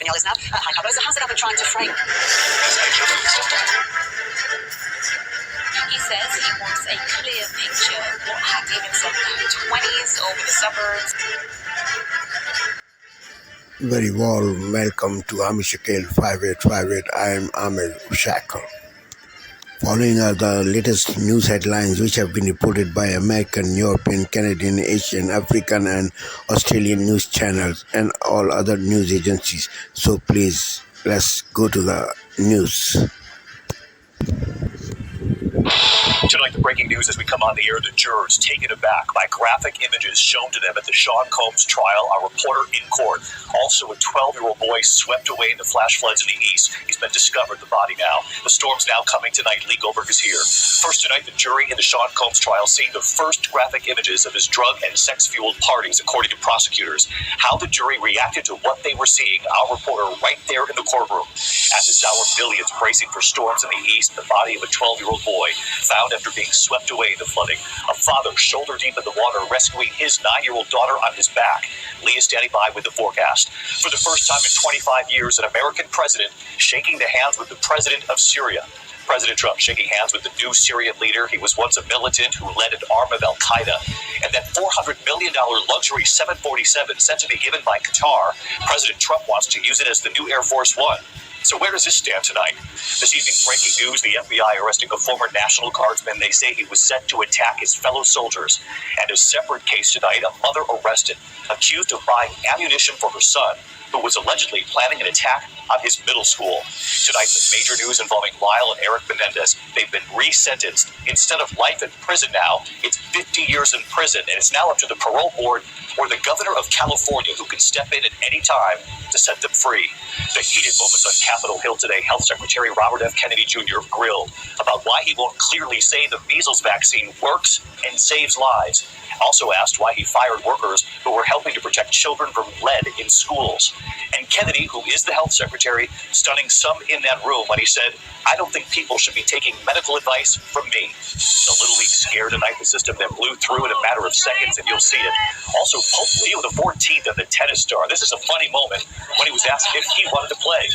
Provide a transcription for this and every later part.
Danielle is now. How's it up and trying to frame? He says he wants a clear picture of what happened in the 20s over the suburbs. Very warm welcome to Amishakil 5858. I am Ahmed Shackle. Following are the latest news headlines which have been reported by American, European, Canadian, Asian, African and Australian news channels and all other news agencies. So please, let's go to the news. Tonight, the breaking news as we come on the air, the jurors taken aback by graphic images shown to them at the Sean Combs trial. Our reporter in court. Also, a 12-year-old boy swept away in the flash floods in the east. He's been discovered, the body now. The storm's now coming tonight. Lee Goldberg is here. First tonight, the jury in the Sean Combs trial seeing the first graphic images of his drug and sex-fueled parties, according to prosecutors. How the jury reacted to what they were seeing, our reporter right there in the courtroom. At this hour, millions bracing for storms in the east. The body of a 12-year-old boy found after being swept away in the flooding. A father shoulder deep in the water rescuing his 9-year-old daughter on his back. Lee is standing by with the forecast. For the first time in 25 years, an American president shaking the hands with the president of Syria. President Trump shaking hands with the new Syrian leader. He was once a militant who led an arm of Al-Qaeda. And that $400 million luxury 747 sent to be given by Qatar, President Trump wants to use it as the new Air Force One. So where does this stand tonight? This evening, breaking news, the FBI arresting a former National Guardsman. They say he was sent to attack his fellow soldiers. And a separate case tonight, a mother arrested, accused of buying ammunition for her son, who was allegedly planning an attack on his middle school. Tonight, the major news involving Lyle and Eric Menendez. They've been resentenced. Instead of life in prison now, it's 50 years in prison, and it's now up to the parole board or the governor of California who can step in at any time to set them free. The heated moments on Capitol Hill today, Health Secretary Robert F. Kennedy Jr. grilled about why he won't clearly say the measles vaccine works and saves lives. Also asked why he fired workers who were helping to protect children from lead in schools. And Kennedy, who is the health secretary, stunning some in that room when he said, "I don't think people should be taking medical advice from me." The Little League scare tonight, the system that blew through in a matter of seconds, and you'll see it. Also, Pope Leo XIV and the tennis star. This is a funny moment when he was asked if he wanted to play.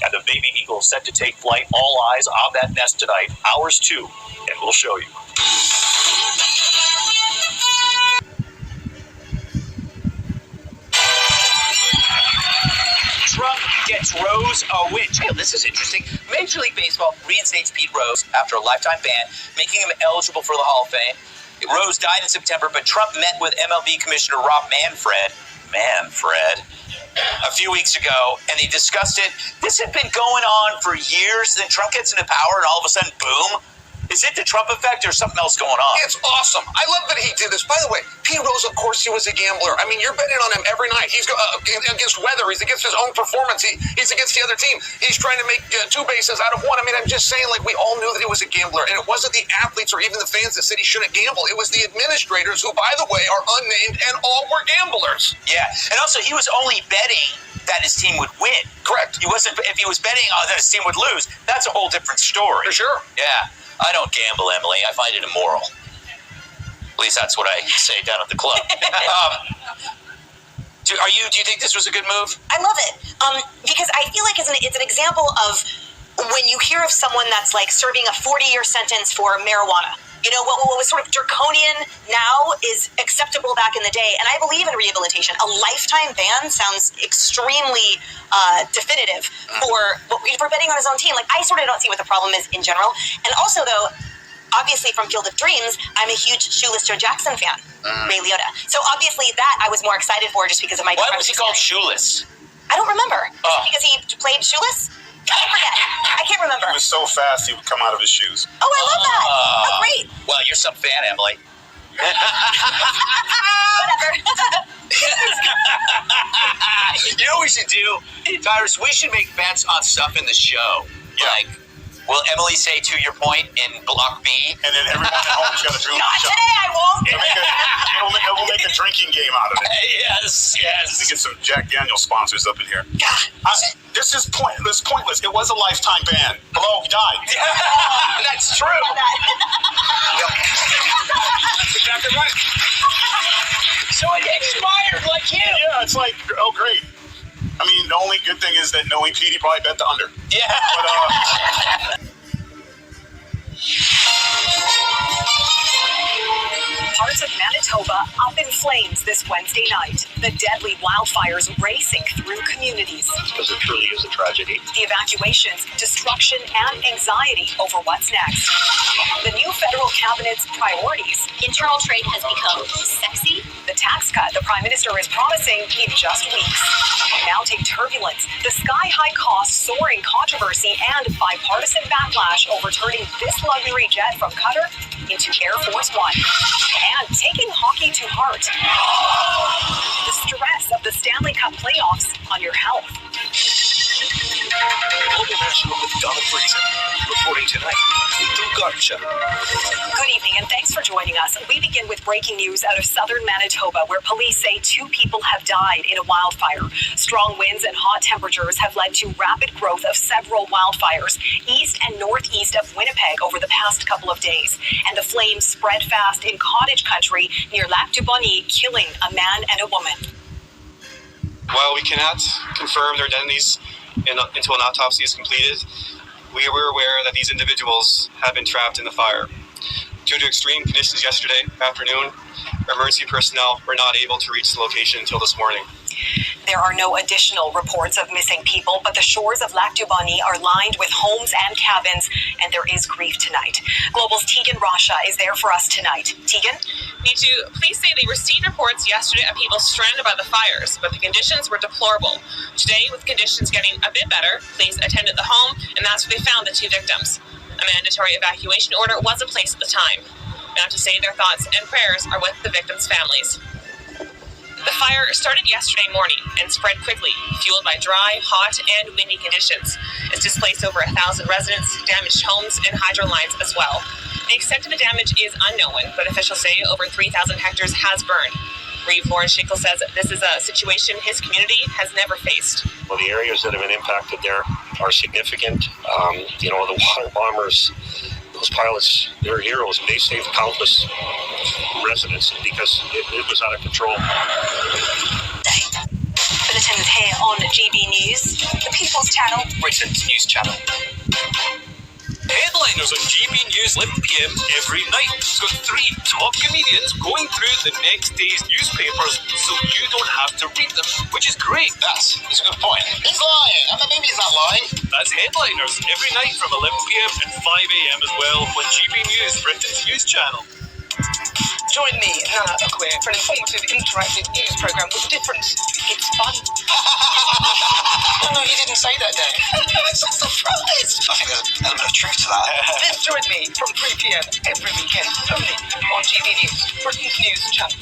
And the baby eagle set to take flight. All eyes on that nest tonight. Ours too, and we'll show you. Trump gets Rose a win. This is interesting. Major League Baseball reinstates Pete Rose after a lifetime ban, making him eligible for the Hall of Fame. Rose died in September, but Trump met with MLB Commissioner Rob Manfred a few weeks ago, and they discussed it. This had been going on for years. Then Trump gets into power, and all of a sudden, boom. Is it the Trump effect or something else going on? It's awesome. I love that he did this. By the way, Pete Rose, of course, he was a gambler. I mean, you're betting on him every night. He's against weather. He's against his own performance. He's against the other team. He's trying to make 2 bases out of 1. I mean, I'm just saying, like, we all knew that he was a gambler. And it wasn't the athletes or even the fans that said he shouldn't gamble. It was the administrators who, by the way, are unnamed and all were gamblers. Yeah. And also, he was only betting that his team would win. Correct. He wasn't. If he was betting that his team would lose, that's a whole different story. For sure. Yeah. I don't gamble, Emily. I find it immoral. At least that's what I say down at the club. Do you think this was a good move? I love it because I feel like it's an example of when you hear of someone that's like serving a 40-year sentence for marijuana. You know, what was sort of draconian now is acceptable back in the day. And I believe in rehabilitation. A lifetime ban sounds extremely definitive for betting on his own team. Like, I sort of don't see what the problem is in general. And also, though, obviously from Field of Dreams, I'm a huge Shoeless Joe Jackson fan, Ray Liotta. So obviously that I was more excited for just because of my... Why was he called Shoeless? I don't remember. Because he played Shoeless? I forget. I can't remember. He was so fast he would come out of his shoes. Oh, I love that. Oh, great. Well, you're some fan, Emily. Whatever. You know what we should do, Tyrus? We should make bets on stuff in the show. Yeah. Like, will Emily say "to your point" in block B? And then everyone at home's got to drink. Not today, I won't. We'll make a drinking game out of it. Yes. To get some Jack Daniels sponsors up in here. This is pointless. It was a lifetime ban. Hello, he died. That's true. That's exactly right. So it expired like you. Yeah, it's like, oh, great. I mean, the only good thing is that knowing Petey probably bet the under. Yeah. But, Parts of Manitoba up in flames this Wednesday night. The deadly wildfires racing through communities. Because it truly is a tragedy. The evacuations, destruction, and anxiety over what's next. The new federal cabinet's priorities. Internal trade has become sexy. The tax cut the Prime Minister is promising in just weeks. Mounting turbulence, the sky-high cost, soaring controversy, and bipartisan backlash overturning this luxury jet from Qatar into Air Force One. And taking hockey to heart. The stress of the Stanley Cup playoffs on your health. Global National with Donna Friesen, reporting tonight through Gotcha. Good evening, and thanks for joining us. We begin with breaking news out of southern Manitoba, where police say 2 people have died in a wildfire. Strong winds and hot temperatures have led to rapid growth of several wildfires east and northeast of Winnipeg over the past couple of days. And the flames spread fast in cottage country near Lac du Bonny, killing a man and a woman. While we cannot confirm their identities until an autopsy is completed, we were aware that these individuals have been trapped in the fire. Due to extreme conditions yesterday afternoon, emergency personnel were not able to reach the location until this morning. There are no additional reports of missing people, but the shores of Lac du Bonny are lined with homes and cabins, and there is grief tonight. Global's Tegan Rasha is there for us tonight. Tegan? Need to please say they received reports yesterday of people stranded by the fires, but the conditions were deplorable. Today, with conditions getting a bit better, police attended the home, and that's where they found the 2 victims. A mandatory evacuation order was in place at the time. Now to say their thoughts and prayers are with the victims' families. The fire started yesterday morning and spread quickly, fueled by dry, hot, and windy conditions. It's displaced over 1,000 residents, damaged homes, and hydro lines as well. The extent of the damage is unknown, but officials say over 3,000 hectares has burned. Reeve Lawrence Schickel says this is a situation his community has never faced. Well, the areas that have been impacted there are significant. The water bombers, those pilots, they're heroes. They saved countless residents because it was out of control. Bulletin here on GB News, the People's Channel. Britain's news channel. Headliners on GB News 11 PM every night. It's got 3 top comedians going through the next day's newspapers so you don't have to read them, which is great. That's a good point. He's lying. I mean, maybe he's not lying. That's Headliners every night from 11 PM and 5 AM as well on GB News, Britain's news channel. Join me, Nana Akwe, for an informative, interactive news program with difference. It's fun. No, you didn't say that, Dan. I'm so surprised. I think there's an element of truth to that. Then join me from 3 PM every weekend, only on GB News, Britain's news channel.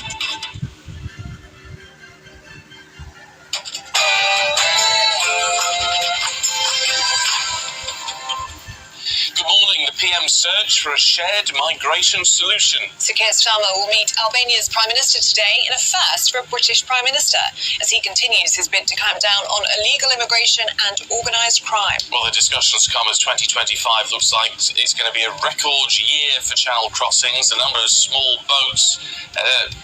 Good morning. The PM search for a shared migration solution. Sir Keir Starmer will meet Albania's Prime Minister today in a first for a British Prime Minister as he continues his bid to clamp down on illegal immigration and organised crime. Well, the discussions come as 2025 looks like it's going to be a record year for channel crossings. The number of small boats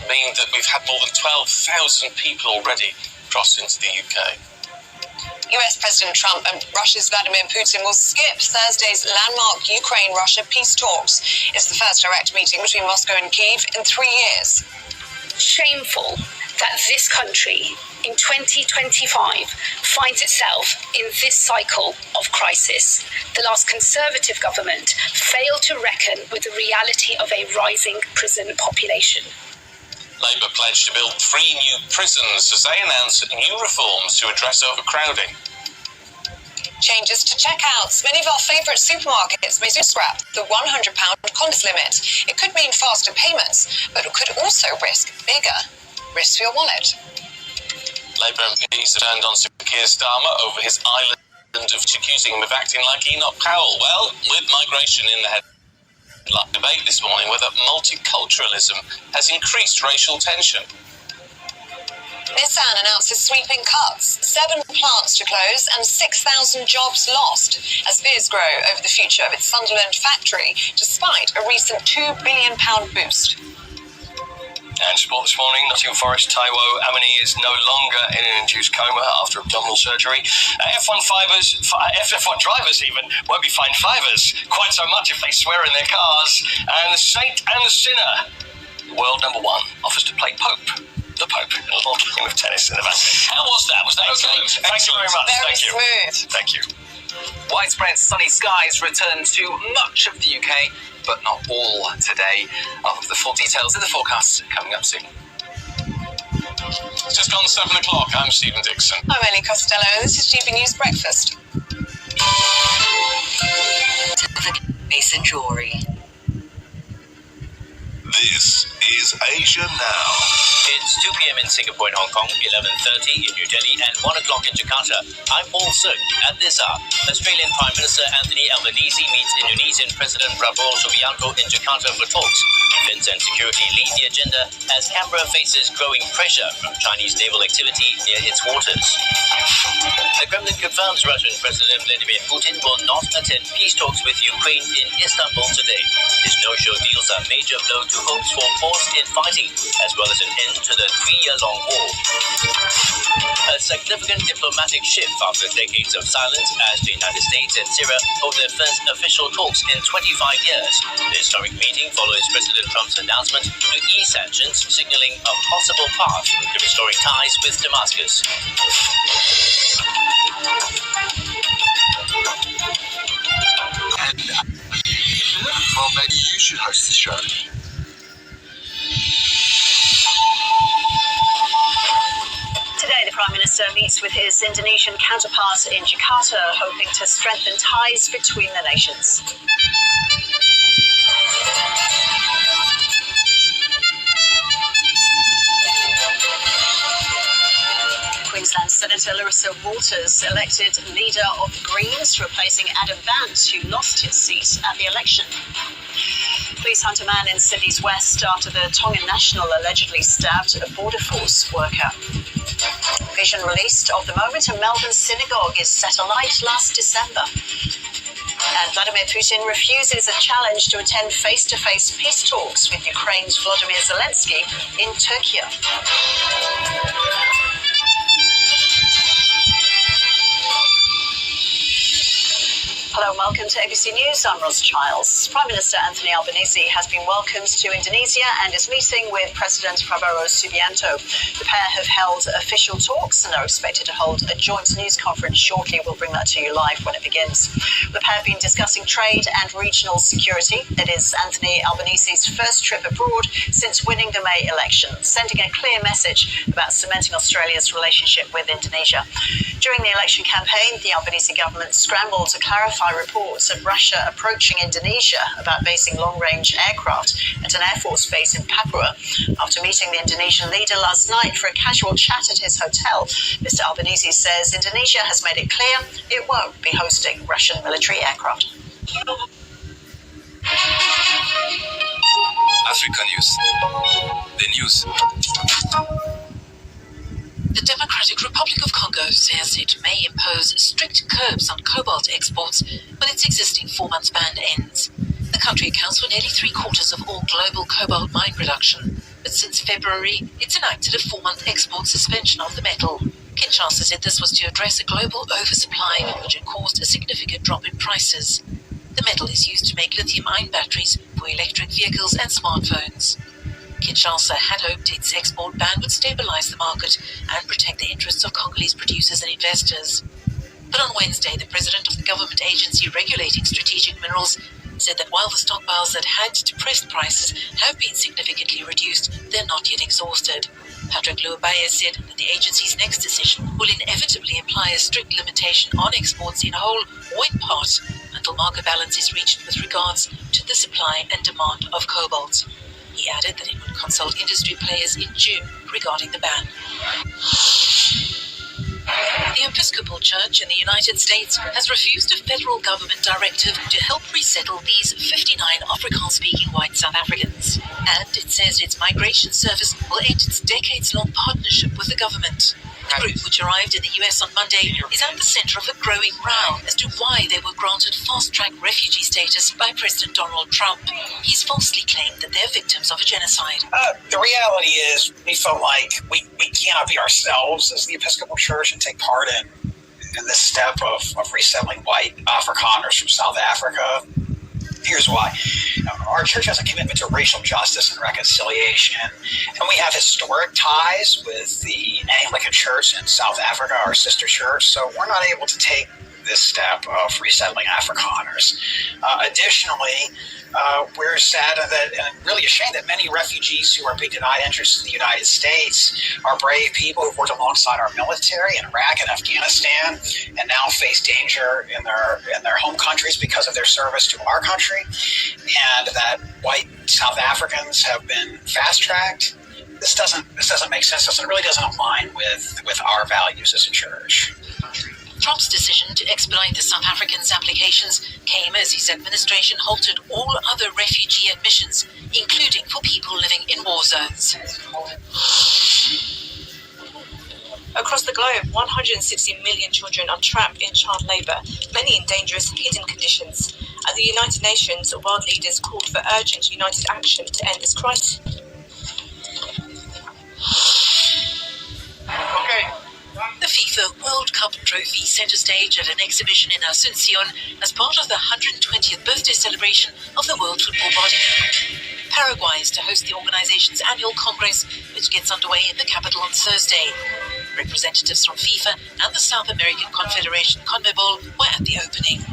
mean that we've had more than 12,000 people already cross into the UK. US President Trump and Russia's Vladimir Putin will skip Thursday's landmark Ukraine-Russia peace talks. It's the first direct meeting between Moscow and Kyiv in 3 years. Shameful that this country in 2025 finds itself in this cycle of crisis. The last Conservative government failed to reckon with the reality of a rising prison population. Labour pledged to build 3 new prisons as they announced new reforms to address overcrowding. Changes to checkouts. Many of our favourite supermarkets may soon scrap the £100 contest limit. It could mean faster payments, but it could also risk bigger risks for your wallet. Labour MPs turned on Sir Keir Starmer over his island of accusing him of acting like Enoch Powell. Well, with migration in the head. Debate this morning whether multiculturalism has increased racial tension. Nissan announces sweeping cuts, 7 plants to close and 6,000 jobs lost as fears grow over the future of its Sunderland factory despite a recent £2 billion boost. And sport this morning, Nottingham Forest Taiwo Amini is no longer in an induced coma after abdominal surgery. F1 drivers even won't be fined fivers quite so much if they swear in their cars. And the saint and the sinner, world number one, offers to play Pope. The Pope in a little game of tennis in the back. How was that? Was that okay? Thank you very much. Very Thank you. smooth. Thank you. Widespread sunny skies return to much of the UK, but not all today. I'll have the full details in the forecast coming up soon. It's just gone 7 o'clock. I'm Stephen Dixon. I'm Ellie Costello, and this is GB News Breakfast. Mason Jewelry. This is Asia Now. It's 2 p.m. in Singapore and Hong Kong, 11:30 in New Delhi, and 1 o'clock in Jakarta. I'm Paul Sook. At this hour, Australian Prime Minister Anthony Albanese meets Indonesian President Prabowo Subianto in Jakarta for talks. Defence and security lead the agenda as Canberra faces growing pressure from Chinese naval activity near its waters. The Kremlin confirms Russian President Vladimir Putin will not attend peace talks with Ukraine in Istanbul today. His no-show deals a major blow to hopes for pause in fighting, as well as an end to the 3-year-long war. A significant diplomatic shift after decades of silence as the United States and Syria hold their first official talks in 25 years. The historic meeting follows President Trump's announcement to ease sanctions, signaling a possible path to restoring ties with Damascus. Well, maybe you should host the show. Today, the Prime Minister meets with his Indonesian counterpart in Jakarta, hoping to strengthen ties between the nations. Queensland Senator Larissa Walters elected leader of the Greens, replacing Adam Vance, who lost his seat at the election. Police hunt a man in Sydney's west after the Tongan national allegedly stabbed a Border Force worker. Vision released of the moment a Melbourne synagogue is set alight last December. And Vladimir Putin refuses a challenge to attend face-to-face peace talks with Ukraine's Volodymyr Zelensky in Turkey. Hello and welcome to ABC News. I'm Ros Childs. Prime Minister Anthony Albanese has been welcomed to Indonesia and is meeting with President Prabowo Subianto. The pair have held official talks and are expected to hold a joint news conference shortly. We'll bring that to you live when it begins. The pair have been discussing trade and regional security. It is Anthony Albanese's first trip abroad since winning the May election, sending a clear message about cementing Australia's relationship with Indonesia. During the election campaign, the Albanese government scrambled to clarify reports of Russia approaching Indonesia about basing long-range aircraft at an Air Force base in Papua. After meeting the Indonesian leader last night for a casual chat at his hotel, Mr. Albanese says Indonesia has made it clear it won't be hosting Russian military aircraft. Africa News. The news. The Democratic Republic of Congo says it may impose strict curbs on cobalt exports when its existing 4-month ban ends. The country accounts for nearly 3/4 of all global cobalt mine production, but since February, it's enacted a 4-month export suspension of the metal. Kinshasa said this was to address a global oversupply, which had caused a significant drop in prices. The metal is used to make lithium-ion batteries for electric vehicles and smartphones. Kinshasa had hoped its export ban would stabilize the market and protect the interests of Congolese producers and investors. But on Wednesday, the president of the government agency regulating strategic minerals said that while the stockpiles that had depressed prices have been significantly reduced, they're not yet exhausted. Patrick Luabaye said that the agency's next decision will inevitably imply a strict limitation on exports in whole or in part until market balance is reached with regards to the supply and demand of cobalt. He added that it would consult industry players in June regarding the ban. The Episcopal Church in the United States has refused a federal government directive to help resettle these 59 Afrikaans-speaking white South Africans. And it says its migration service will end its decades-long partnership with the government. The group, which arrived in the US on Monday, is at the centre of a growing row as to why they were granted fast-track refugee status by President Donald Trump. He's falsely claimed that they're victims of a genocide. The reality is we felt like we cannot be ourselves as the Episcopal Church and take part in this step of resettling white Afrikaners from South Africa. Here's why. Our church has a commitment to racial justice and reconciliation, and we have historic ties with the Anglican Church in South Africa, our sister church, so we're not able to take this step of resettling Afrikaners. Additionally, we're sad and really ashamed that many refugees who are being denied entrance to the United States are brave people who've worked alongside our military in Iraq and Afghanistan and now face danger in their home countries because of their service to our country, and that white South Africans have been fast-tracked. This doesn't make sense. It really doesn't align with our values as a church. Trump's decision to expedite the South Africans' applications came as his administration halted all other refugee admissions, including for people living in war zones. Across the globe, 160 million children are trapped in child labour, many in dangerous, hidden conditions. At the United Nations, world leaders called for urgent united action to end this crisis. The FIFA World Cup trophy centre stage at an exhibition in Asuncion as part of the 120th birthday celebration of the World Football Body. Paraguay is to host the organisation's annual congress, which gets underway in the capital on Thursday. Representatives from FIFA and the South American Confederation CONMEBOL were at the opening.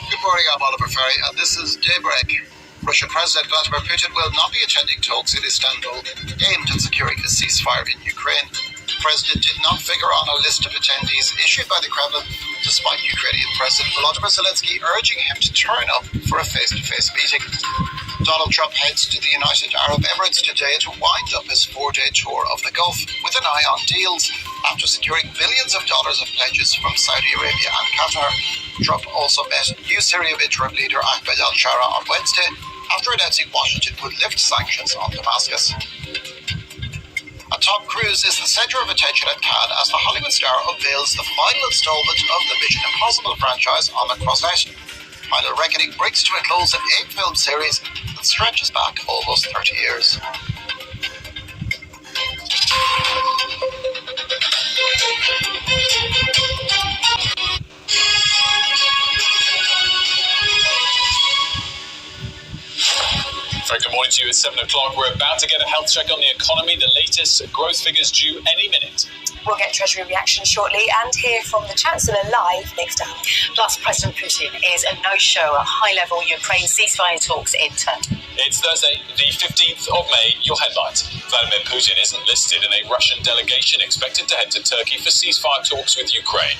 Good morning, I'm Oliver Ferry, and this is Daybreak. Russian President Vladimir Putin will not be attending talks in Istanbul aimed at securing a ceasefire in Ukraine. The president did not figure on a list of attendees issued by the Kremlin, despite Ukrainian President Volodymyr Zelensky urging him to turn up for a face-to-face meeting. Donald Trump heads to the United Arab Emirates today to wind up his 4-day tour of the Gulf with an eye on deals after securing billions of dollars of pledges from Saudi Arabia and Qatar. Trump also met new Syrian interim leader Ahmed al-Shara on Wednesday after announcing Washington would lift sanctions on Damascus. And Tom Cruise is the centre of attention at Cannes as the Hollywood star unveils the final installment of the Mission Impossible franchise on the Croisette. Final Reckoning brings to a close an 8-film series that stretches back almost 30 years. Very good morning to you. It's 7 o'clock. We're about to get a health check on the economy. The latest growth figures due any minute. We'll get Treasury reaction shortly and hear from the Chancellor live next up. Plus, President Putin is a no-show at high-level Ukraine ceasefire talks in Turkey. It's Thursday, the 15th of May. Your headlines. Vladimir Putin isn't listed in a Russian delegation expected to head to Turkey for ceasefire talks with Ukraine.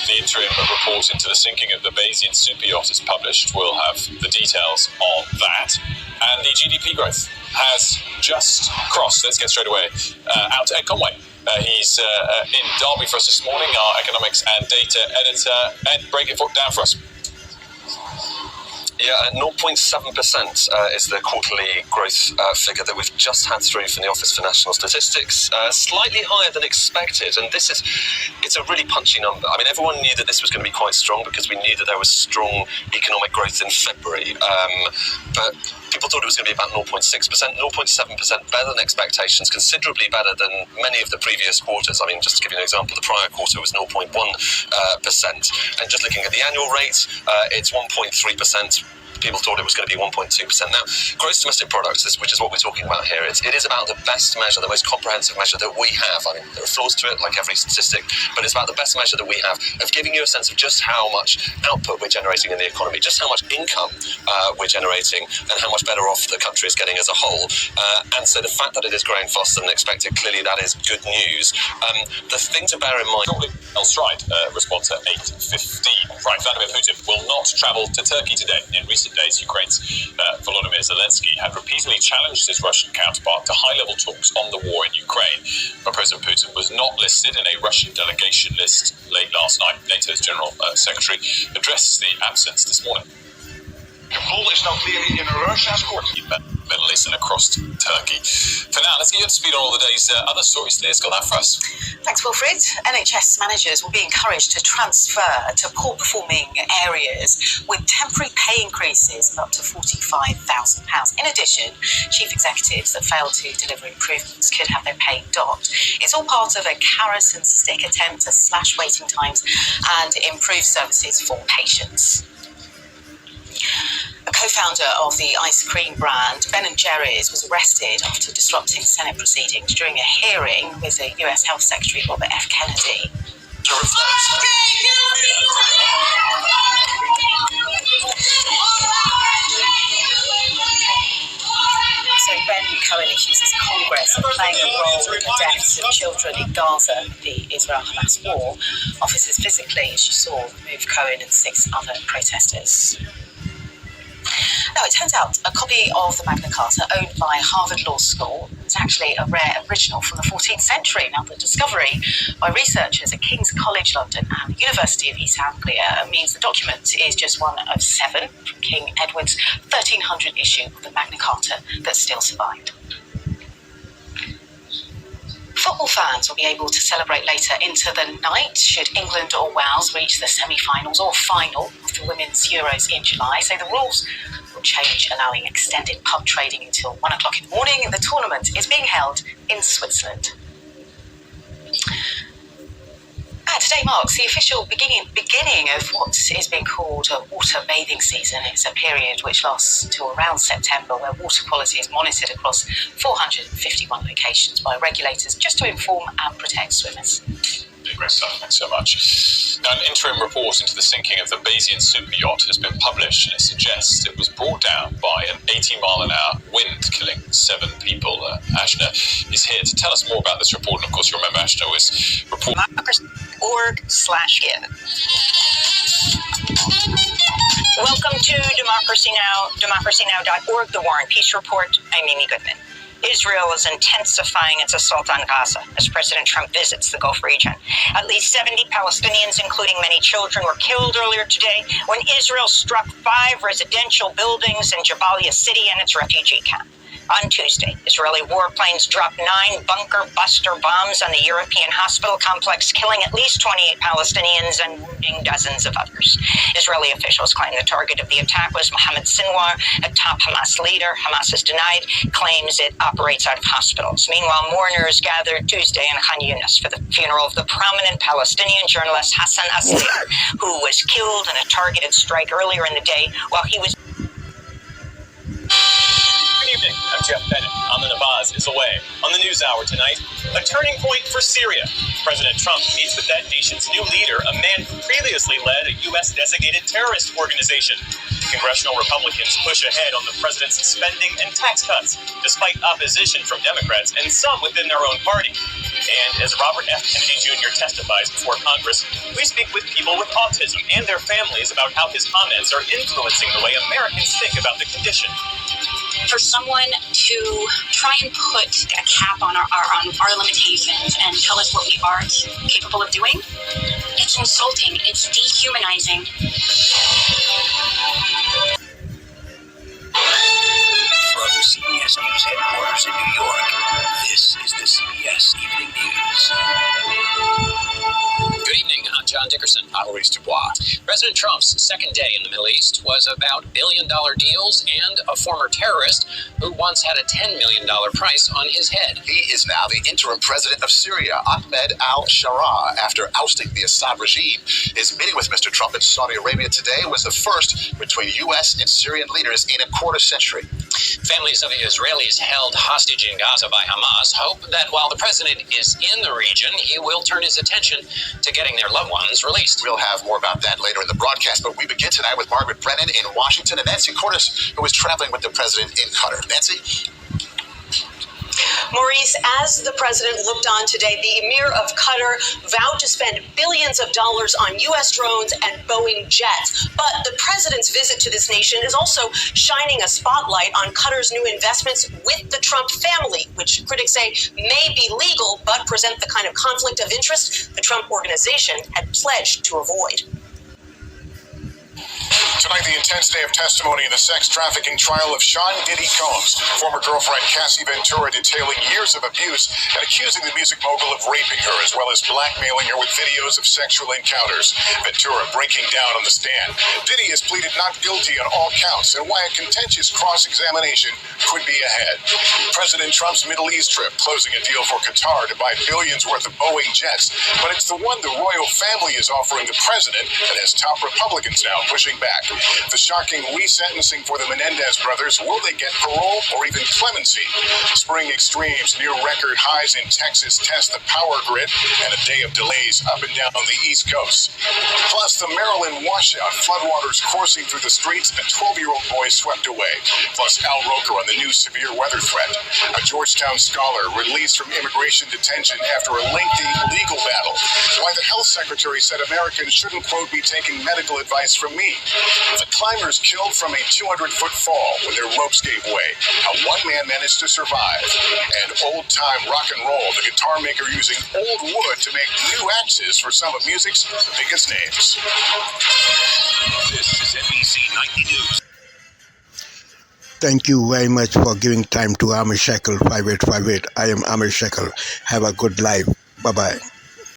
The interim report into the sinking of the Bayesian super yacht is published. We'll have the details on that. And the GDP growth has just crossed, let's get straight away, out to Ed Conway. He's in Derby for us this morning, our economics and data editor. Ed, break it down for us. Yeah, 0.7% is the quarterly growth figure that we've just had through from the Office for National Statistics. Slightly higher than expected, and it's a really punchy number. I mean, everyone knew that this was going to be quite strong because we knew that there was strong economic growth in February, but people thought it was going to be about 0.6%, 0.7% better than expectations, considerably better than many of the previous quarters. I mean, just to give you an example, the prior quarter was 0.1%, and just looking at the annual rate, it's 1.3%. People thought it was going to be 1.2%. Now, gross domestic product, which is what we're talking about here, it is about the best measure, the most comprehensive measure that we have. I mean, there are flaws to it, like every statistic, but it's about the best measure that we have of giving you a sense of just how much output we're generating in the economy, just how much income we're generating, and how much better off the country is getting as a whole. And so the fact that it is growing faster than expected, clearly that is good news. The thing to bear in mind... Stride response at 8:15. Right, Vladimir Putin will not travel to Turkey today. In recent days, Ukraine's Volodymyr Zelensky had repeatedly challenged his Russian counterpart to high-level talks on the war in Ukraine. But President Putin was not listed in a Russian delegation list late last night. NATO's General Secretary addressed the absence this morning. De boel is nou clearly in Russia scoort. Middle East and across to Turkey. For now, let's get you up to speed on all the day's other stories. Leah's got that for us. Thanks, Wilfred. NHS managers will be encouraged to transfer to poor-performing areas with temporary pay increases of up to £45,000. In addition, chief executives that fail to deliver improvements could have their pay docked. It's all part of a carrot and stick attempt to slash waiting times and improve services for patients. A co-founder of the ice cream brand Ben & Jerry's was arrested after disrupting Senate proceedings during a hearing with the US Health Secretary Robert F. Kennedy. So Ben Cohen accuses Congress of playing a role in the deaths of children in Gaza, the Israel-Hamas war. Officers physically, as you saw, removed Cohen and 6 other protesters. Now, it turns out a copy of the Magna Carta owned by Harvard Law School is actually a rare original from the 14th century. Now, the discovery by researchers at King's College London and the University of East Anglia means the document is just one of 7 from King Edward's 1300 issue of the Magna Carta that still survived. Football fans will be able to celebrate later into the night should England or Wales reach the semi-finals or final of the Women's Euros in July. So the rules will change, allowing extended pub trading until 1 o'clock in the morning. The tournament is being held in Switzerland. Today marks the official beginning of what is being called a water bathing season. It's a period which lasts till around September, where water quality is monitored across 451 locations by regulators just to inform and protect swimmers. Great stuff, thanks so much. Now, an interim report into the sinking of the Bayesian super yacht has been published, and it suggests it was brought down by an 80-mile-an-hour wind, killing 7 people. Ashna is here to tell us more about this report, and of course you remember Ashna was reporting... Democracy.org/give. Welcome to Democracy Now!, democracynow.org, The War and Peace Report. I'm Amy Goodman. Israel is intensifying its assault on Gaza as President Trump visits the Gulf region. At least 70 Palestinians, including many children, were killed earlier today when Israel struck 5 residential buildings in Jabalia City and its refugee camp. On Tuesday, Israeli warplanes dropped 9 bunker-buster bombs on the European hospital complex, killing at least 28 Palestinians and wounding dozens of others. Israeli officials claim the target of the attack was Mohammed Sinwar, a top Hamas leader. Hamas has denied claims it operates out of hospitals. Meanwhile, mourners gathered Tuesday in Khan Yunis for the funeral of the prominent Palestinian journalist Hassan Asliya, who was killed in a targeted strike earlier in the day while he was... Good evening, I'm Jeff Bennett. Amna Nabaz is away. On the News Hour tonight, a turning point for Syria. President Trump meets with that nation's new leader, a man who previously led a U.S.-designated terrorist organization. Congressional Republicans push ahead on the president's spending and tax cuts, despite opposition from Democrats and some within their own party. And as Robert F. Kennedy Jr. testifies before Congress, we speak with people with autism and their families about how his comments are influencing the way Americans think about the condition. For someone to try and put a cap on our limitations and tell us what we aren't capable of doing, it's insulting, it's dehumanizing. From CBS News headquarters in New York, this is the CBS Evening News. Good evening, I'm John Dickerson. I'm Luis Dubois. President Trump's second day in the Middle East was about billion-dollar deals and a former terrorist who once had a $10 million price on his head. He is now the interim president of Syria, Ahmed al-Sharaa, after ousting the Assad regime. His meeting with Mr. Trump in Saudi Arabia today was the first between U.S. and Syrian leaders in a quarter century. Families of the Israelis held hostage in Gaza by Hamas hope that while the president is in the region, he will turn his attention to getting their loved ones released. We'll have more about that later in the broadcast, but we begin tonight with Margaret Brennan in Washington and Nancy Cordes, who is traveling with the president in Qatar. Nancy? Maurice, as the president looked on today, the Emir of Qatar vowed to spend billions of dollars on U.S. drones and Boeing jets. But the president's visit to this nation is also shining a spotlight on Qatar's new investments with the Trump family, which critics say may be legal but present the kind of conflict of interest the Trump organization had pledged to avoid. Tonight, the intense day of testimony in the sex trafficking trial of Sean Diddy Combs. Former girlfriend Cassie Ventura detailing years of abuse and accusing the music mogul of raping her, as well as blackmailing her with videos of sexual encounters. Ventura breaking down on the stand. Diddy has pleaded not guilty on all counts, and why a contentious cross-examination could be ahead. President Trump's Middle East trip, closing a deal for Qatar to buy billions worth of Boeing jets, but it's the one the royal family is offering the president that has top Republicans now pushing back. The shocking resentencing for the Menendez brothers. Will they get parole or even clemency? Spring extremes near record highs in Texas test the power grid, and a day of delays up and down the East Coast. Plus, the Maryland washout, floodwaters coursing through the streets, a 12-year-old boy swept away. Plus, Al Roker on the new severe weather threat. A Georgetown scholar released from immigration detention after a lengthy legal battle. Why the health secretary said Americans shouldn't, quote, be taking medical advice from me. The climbers killed from a 200-foot fall when their ropes gave way. How one man managed to survive. And old-time rock and roll, the guitar maker using old wood to make new axes for some of music's biggest names. This is NBC Nightly News. Thank you very much for giving time to Amir Shekel 5858. I am Amir Shekel. Have a good life. Bye-bye.